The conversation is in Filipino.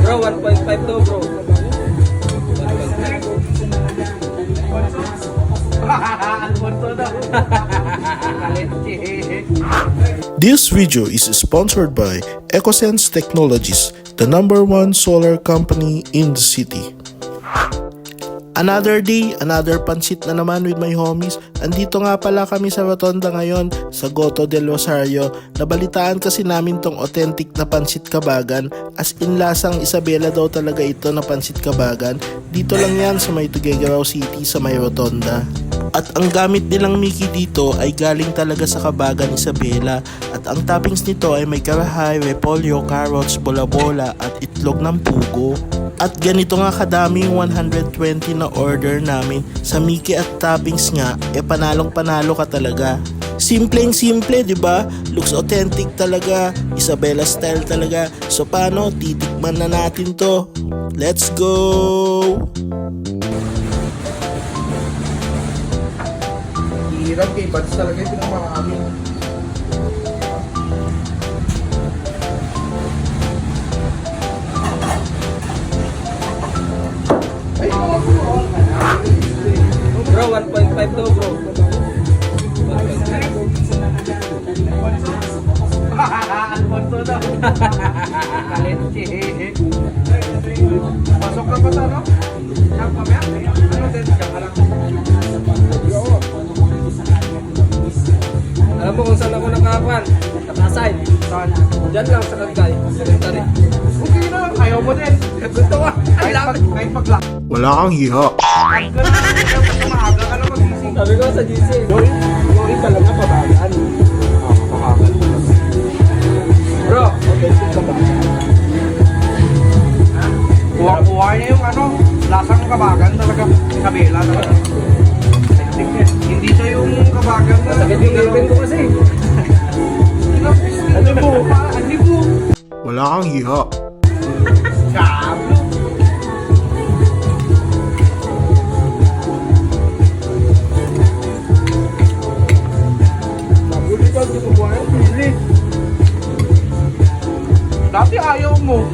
Bro, 1.5 to bro. This video is sponsored by EcoSense Technologies, the #1 solar company in the city. Another day, another pansit na naman with my homies. Andito nga pala kami sa Rotonda ngayon, sa Goto del Rosario. Nabalitaan kasi namin tong authentic na pansit kabagan. As in lasang Isabela daw talaga ito na pansit kabagan. Dito lang yan sa may Tuguegarao City sa may Rotonda. At ang gamit nilang Mickey dito ay galing talaga sa kabagan Isabela. At ang toppings nito ay may karahay, repolyo, carrots, bola-bola at itlog ng pugo. At ganito nga kadami yung 120 na order namin sa Mickey at toppings nga, panalong panalo ka talaga. Simpleng simple, di ba? Looks authentic talaga, Isabela style talaga. So paano, titikman na natin to. Let's go! Hirap kay Bads talaga yung pinakamarami. Bro, 1.5 to bro. Pasok na ba ito, no? Mamaya? Ano din? Diyan ka lang. Alam mo kung saan ako nakakuan? Nakasay. Saan? Diyan lang sa Kagkay. Secretary. Okay na, ayaw mo din. Gusto ko. Kahit pag-lock. Wala kang hiha. Maaga ka lang magising. Sabi ko sa GC. Yung talaga pabagaan. Pabagaan. Bro, okay, ka ba? Kuha niya yung ano, lasang kabagan talaga. Kabila talaga. Hindi siya yung kabagan na. Sakit yung ngipin ko kasi. Ano mo? Ano mo? Wala kang hiha. Kablo. Dati ayaw mo.